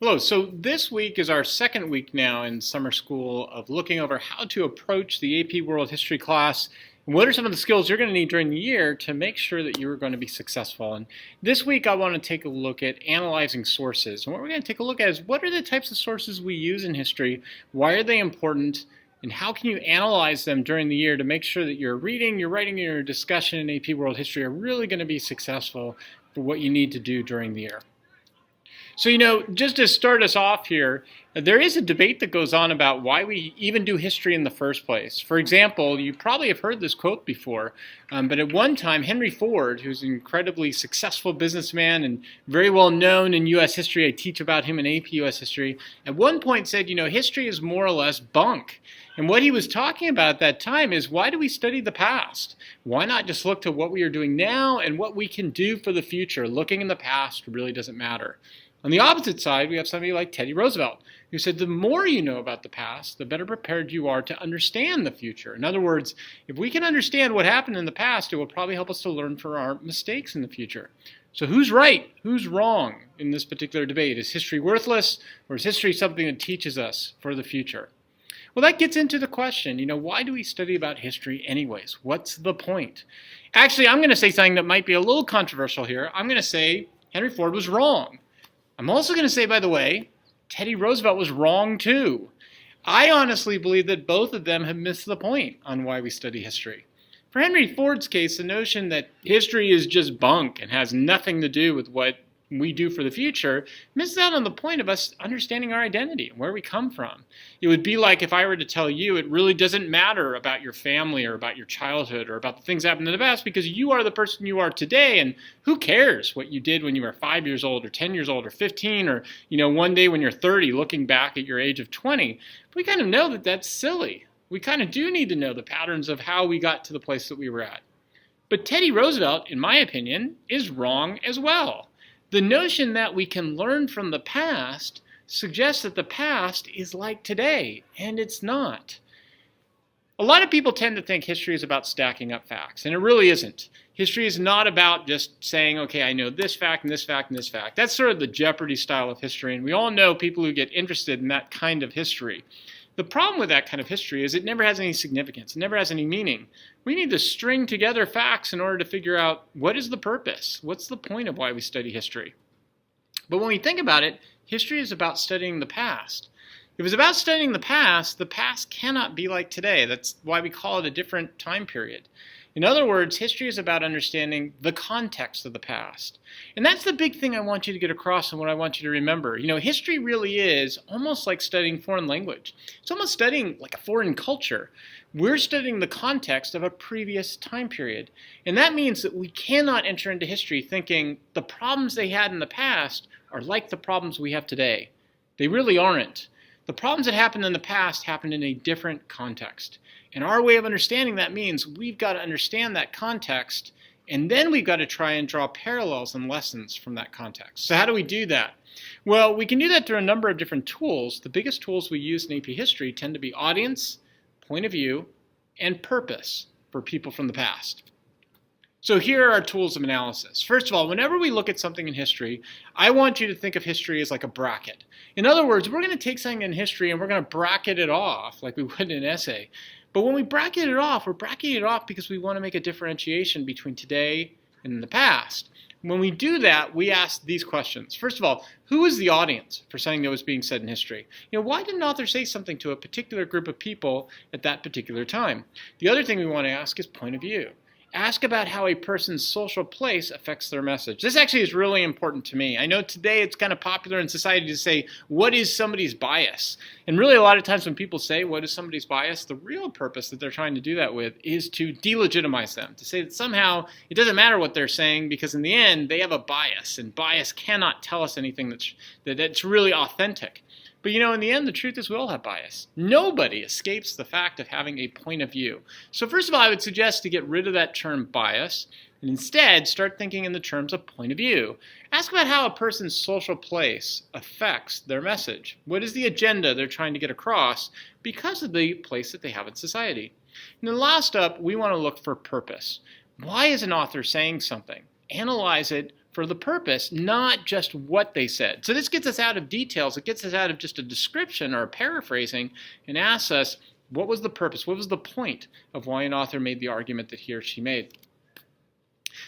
Hello. So this week is our second week now in summer school of looking over how to approach the AP World History class and what are some of the skills you're going to need during the year to make sure that you're going to be successful. And this week I want to take a look at analyzing sources. And what we're going to take a look at is what are the types of sources we use in history, why are they important, and how can you analyze them during the year to make sure that your reading, your writing, and your discussion in AP World History are really going to be successful for what you need to do during the year. So, just to start us off here, there is a debate that goes on about why we even do history in the first place. For example, you probably have heard this quote before, but at one time, Henry Ford, who's an incredibly successful businessman and very well known in U.S. history, I teach about him in AP U.S. history, at one point said, history is more or less bunk. And what he was talking about at that time is, why do we study the past? Why not just look to what we are doing now and what we can do for the future? Looking in the past really doesn't matter. On the opposite side, we have somebody like Teddy Roosevelt, who said the more you know about the past, the better prepared you are to understand the future. In other words, if we can understand what happened in the past, it will probably help us to learn from our mistakes in the future. So who's right? Who's wrong in this particular debate? Is history worthless, or is history something that teaches us for the future? Well, that gets into the question, why do we study about history anyways? What's the point? Actually, I'm going to say something that might be a little controversial here. I'm going to say Henry Ford was wrong. I'm also going to say, by the way, Teddy Roosevelt was wrong too. I honestly believe that both of them have missed the point on why we study history. For Henry Ford's case, the notion that history is just bunk and has nothing to do with what we do for the future misses out on the point of us understanding our identity and where we come from. It would be like if I were to tell you it really doesn't matter about your family or about your childhood or about the things that happened in the past because you are the person you are today, and who cares what you did when you were 5 years old or 10 years old or 15 or one day when you're 30 looking back at your age of 20. We kind of know that that's silly. We kind of do need to know the patterns of how we got to the place that we were at. But Teddy Roosevelt, in my opinion, is wrong as well. The notion that we can learn from the past suggests that the past is like today, and it's not. A lot of people tend to think history is about stacking up facts, and it really isn't. History is not about just saying, okay, I know this fact and this fact and this fact. That's sort of the Jeopardy style of history, and we all know people who get interested in that kind of history. The problem with that kind of history is it never has any significance. It never has any meaning. We need to string together facts in order to figure out what is the purpose. What's the point of why we study history? But when we think about it, history is about studying the past. If it's about studying the past cannot be like today. That's why we call it a different time period. In other words, history is about understanding the context of the past. And that's the big thing I want you to get across and what I want you to remember. History really is almost like studying foreign language. It's almost studying like a foreign culture. We're studying the context of a previous time period. And that means that we cannot enter into history thinking the problems they had in the past are like the problems we have today. They really aren't. The problems that happened in the past happened in a different context. And our way of understanding that means we've got to understand that context, and then we've got to try and draw parallels and lessons from that context. So how do we do that? Well, we can do that through a number of different tools. The biggest tools we use in AP history tend to be audience, point of view, and purpose for people from the past. So here are our tools of analysis. First of all, whenever we look at something in history, I want you to think of history as like a bracket. In other words, we're going to take something in history and we're going to bracket it off like we would in an essay. But when we bracket it off, we're bracketing it off because we want to make a differentiation between today and the past. When we do that, we ask these questions. First of all, who is the audience for something that was being said in history? Why did an author say something to a particular group of people at that particular time? The other thing we want to ask is point of view. Ask about how a person's social place affects their message. This actually is really important to me. I know today it's kind of popular in society to say, what is somebody's bias? And really a lot of times when people say, what is somebody's bias, the real purpose that they're trying to do that with is to delegitimize them, to say that somehow it doesn't matter what they're saying because in the end they have a bias, and bias cannot tell us anything that's really authentic. But in the end, the truth is we all have bias. Nobody escapes the fact of having a point of view. So first of all, I would suggest to get rid of that term bias and instead start thinking in the terms of point of view. Ask about how a person's social place affects their message. What is the agenda they're trying to get across because of the place that they have in society? And then last up, we want to look for purpose. Why is an author saying something? Analyze it for the purpose, not just what they said. So this gets us out of details. It gets us out of just a description or a paraphrasing and asks us, what was the purpose? What was the point of why an author made the argument that he or she made?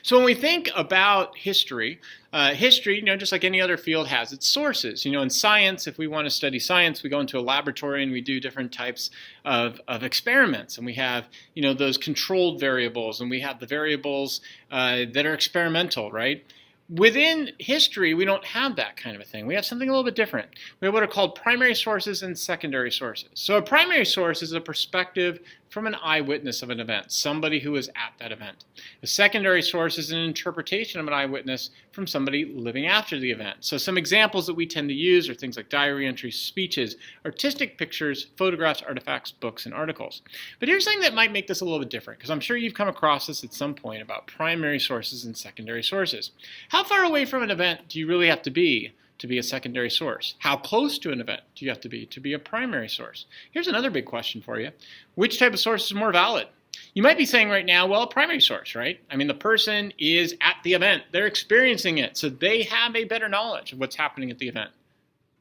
So when we think about history, history, just like any other field, has its sources. In science, if we want to study science, we go into a laboratory and we do different types of experiments. And we have, those controlled variables, and we have the variables that are experimental, right? Within history, we don't have that kind of a thing. We have something a little bit different. We have what are called primary sources and secondary sources. So a primary source is a perspective from an eyewitness of an event, somebody who was at that event. A secondary source is an interpretation of an eyewitness from somebody living after the event. So some examples that we tend to use are things like diary entries, speeches, artistic pictures, photographs, artifacts, books, and articles. But here's something that might make this a little bit different, because I'm sure you've come across this at some point about primary sources and secondary sources. How far away from an event do you really have to be a secondary source? How close to an event do you have to be a primary source? Here's another big question for you. Which type of source is more valid? You might be saying right now, well, primary source, right? I mean, the person is at the event. They're experiencing it, so they have a better knowledge of what's happening at the event.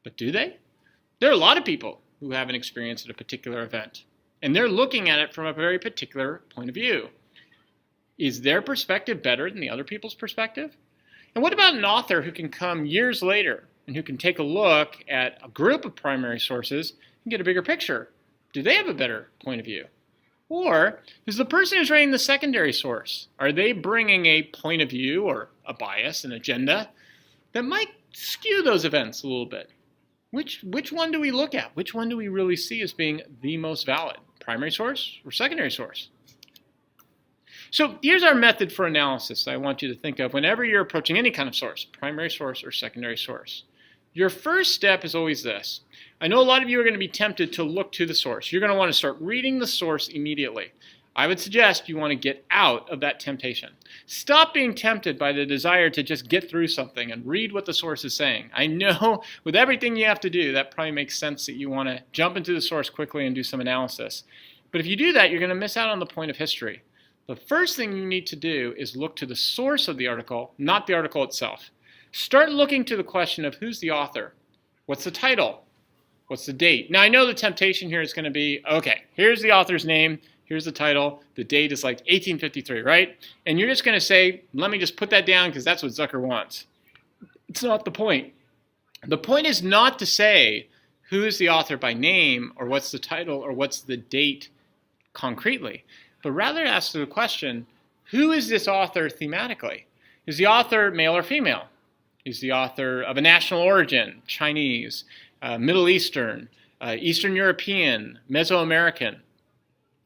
But do they? There are a lot of people who have an experience at a particular event, and they're looking at it from a very particular point of view. Is their perspective better than the other people's perspective? And what about an author who can come years later and who can take a look at a group of primary sources and get a bigger picture? Do they have a better point of view? Or is the person who's writing the secondary source, are they bringing a point of view or a bias, an agenda that might skew those events a little bit? Which one do we look at? Which one do we really see as being the most valid? Primary source or secondary source? So here's our method for analysis I want you to think of whenever you're approaching any kind of source, primary source or secondary source. Your first step is always this. I know a lot of you are going to be tempted to look to the source. You're going to want to start reading the source immediately. I would suggest you want to get out of that temptation. Stop being tempted by the desire to just get through something and read what the source is saying. I know with everything you have to do, that probably makes sense that you want to jump into the source quickly and do some analysis. But if you do that, you're going to miss out on the point of history. The first thing you need to do is look to the source of the article, not the article itself. Start looking to the question of who's the author. What's the title? What's the date? Now, I know the temptation here is going to be, okay, here's the author's name, here's the title, the date is like 1853, right? And you're just going to say, let me just put that down because that's what Zucker wants. It's not the point. The point is not to say who is the author by name or what's the title or what's the date concretely, but rather ask the question, who is this author thematically? Is the author male or female? Is the author of a national origin, Chinese, Middle Eastern, Eastern European, Mesoamerican?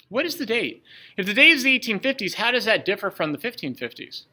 What is the date? If the date is the 1850s, how does that differ from the 1550s?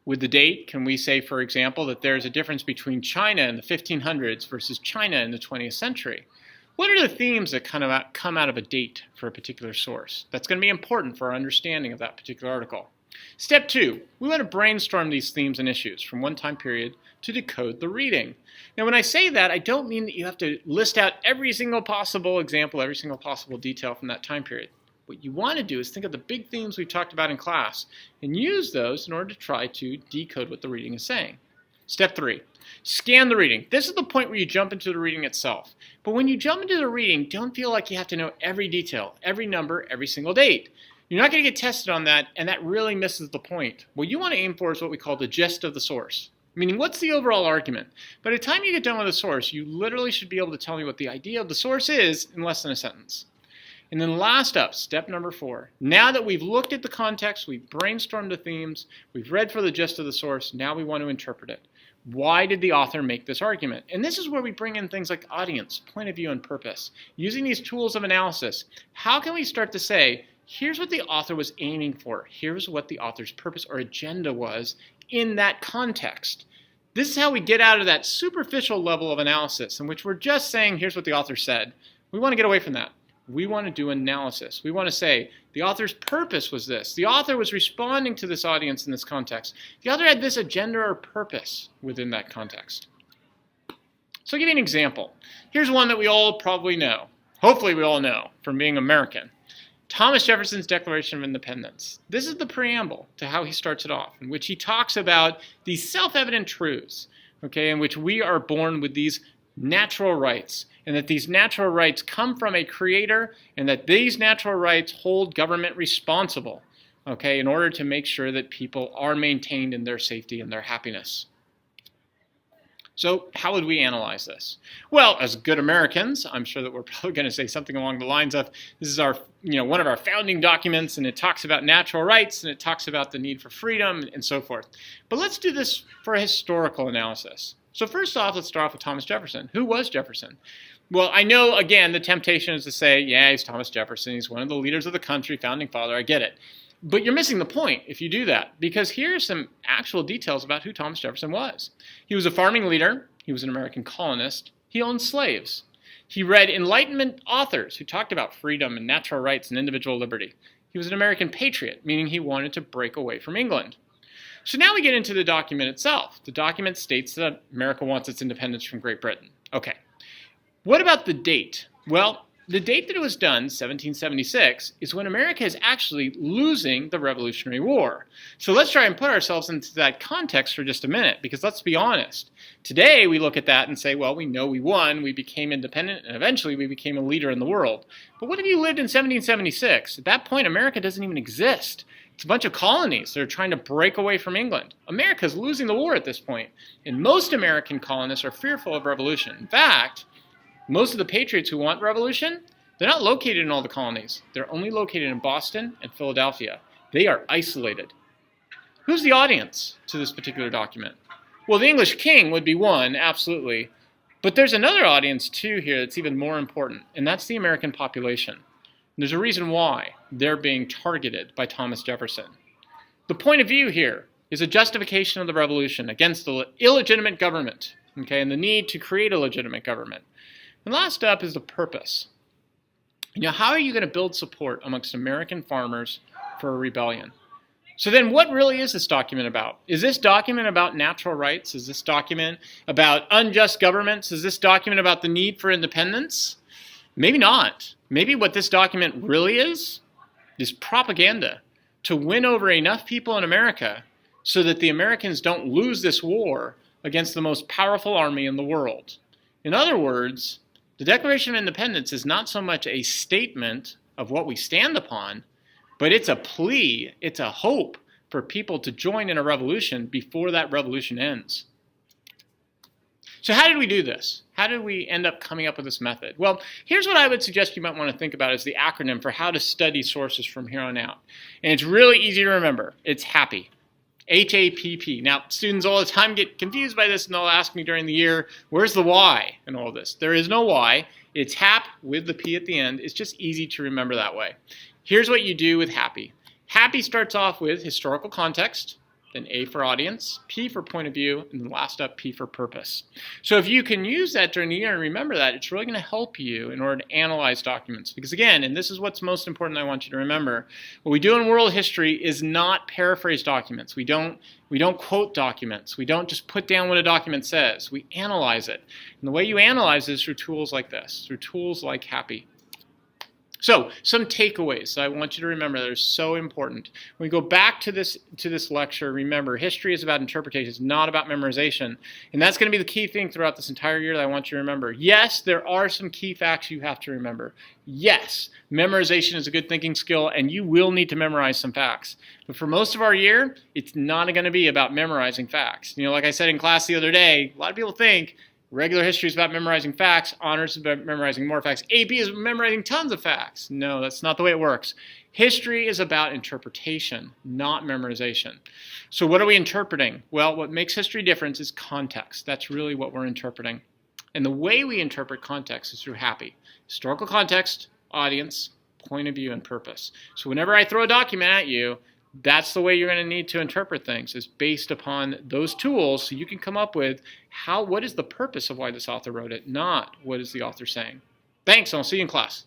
With the date, can we say, for example, that there's a difference between China in the 1500s versus China in the 20th century? What are the themes that kind of come out of a date for a particular source? That's going to be important for our understanding of that particular article. Step 2, we want to brainstorm these themes and issues from one time period to decode the reading. Now, when I say that, I don't mean that you have to list out every single possible example, every single possible detail from that time period. What you want to do is think of the big themes we talked about in class and use those in order to try to decode what the reading is saying. Step 3, scan the reading. This is the point where you jump into the reading itself. But when you jump into the reading, don't feel like you have to know every detail, every number, every single date. You're not going to get tested on that, and that really misses the point. What you want to aim for is what we call the gist of the source, meaning what's the overall argument. By the time you get done with the source, you literally should be able to tell me what the idea of the source is in less than a sentence. And then last up, step number 4. Now that we've looked at the context, we've brainstormed the themes, we've read for the gist of the source, now we want to interpret it. Why did the author make this argument? And this is where we bring in things like audience, point of view, and purpose. Using these tools of analysis, how can we start to say, here's what the author was aiming for. Here's what the author's purpose or agenda was in that context. This is how we get out of that superficial level of analysis in which we're just saying, here's what the author said. We want to get away from that. We want to do analysis. We want to say, the author's purpose was this. The author was responding to this audience in this context. The author had this agenda or purpose within that context. So I'll give you an example. Here's one that we all probably know. Hopefully we all know from being American. Thomas Jefferson's Declaration of Independence. This is the preamble to how he starts it off, in which he talks about these self-evident truths, okay, in which we are born with these natural rights, and that these natural rights come from a creator, and that these natural rights hold government responsible, okay, in order to make sure that people are maintained in their safety and their happiness. So how would we analyze this? Well, as good Americans, I'm sure that we're probably going to say something along the lines of, this is our, one of our founding documents, and it talks about natural rights, and it talks about the need for freedom, and so forth. But let's do this for a historical analysis. So first off, let's start off with Thomas Jefferson. Who was Jefferson? Well, I know, again, the temptation is to say, yeah, he's Thomas Jefferson, he's one of the leaders of the country, founding father, I get it. But you're missing the point if you do that, because here are some actual details about who Thomas Jefferson was. He was a farming leader. He was an American colonist. He owned slaves. He read Enlightenment authors who talked about freedom and natural rights and individual liberty. He was an American patriot, meaning he wanted to break away from England. So now we get into the document itself. The document states that America wants its independence from Great Britain. Okay. What about the date? Well, the date that it was done, 1776, is when America is actually losing the Revolutionary War. So let's try and put ourselves into that context for just a minute, because let's be honest. Today we look at that and say, well, we know we won, we became independent, and eventually we became a leader in the world. But what if you lived in 1776? At that point, America doesn't even exist. It's a bunch of colonies that are trying to break away from England. America's losing the war at this point, and most American colonists are fearful of revolution. In fact, most of the patriots who want revolution, they're not located in all the colonies. They're only located in Boston and Philadelphia. They are isolated. Who's the audience to this particular document? Well, the English king would be one, absolutely. But there's another audience, too, here that's even more important, and that's the American population. And there's a reason why they're being targeted by Thomas Jefferson. The point of view here is a justification of the revolution against the illegitimate government, okay, and the need to create a legitimate government. And last up is the purpose. How are you going to build support amongst American farmers for a rebellion? So then what really is this document about? Is this document about natural rights? Is this document about unjust governments? Is this document about the need for independence? Maybe not. Maybe what this document really is propaganda to win over enough people in America so that the Americans don't lose this war against the most powerful army in the world. In other words, the Declaration of Independence is not so much a statement of what we stand upon, but it's a plea, it's a hope for people to join in a revolution before that revolution ends. So how did we do this? How did we end up coming up with this method? Well, here's what I would suggest you might want to think about as the acronym for how to study sources from here on out. And it's really easy to remember. It's HAPPY. H-A-P-P. Now, students all the time get confused by this, and they'll ask me during the year, where's the Y in all this? There is no Y. It's HAP with the P at the end. It's just easy to remember that way. Here's what you do with HAPPY. HAPPY starts off with historical context, then A for audience, P for point of view, and then last up, P for purpose. So if you can use that during the year and remember that, it's really going to help you in order to analyze documents. Because again, and this is what's most important I want you to remember, what we do in world history is not paraphrase documents. We don't quote documents. We don't just put down what a document says. We analyze it. And the way you analyze it is through tools like this, through tools like HAPPY. So, some takeaways that I want you to remember that are so important. When we go back to this lecture, remember, history is about interpretation. It's not about memorization. And that's going to be the key thing throughout this entire year that I want you to remember. Yes, there are some key facts you have to remember. Yes, memorization is a good thinking skill, and you will need to memorize some facts. But for most of our year, it's not going to be about memorizing facts. Like I said in class the other day, a lot of people think regular history is about memorizing facts, honors is about memorizing more facts, AP is memorizing tons of facts. No, that's not the way it works. History is about interpretation, not memorization. So what are we interpreting? Well, what makes history different is context. That's really what we're interpreting. And the way we interpret context is through HAPPY. Historical context, audience, point of view, and purpose. So whenever I throw a document at you, that's the way you're going to need to interpret things, is based upon those tools so you can come up with what is the purpose of why this author wrote it, not what is the author saying. Thanks, and I'll see you in class.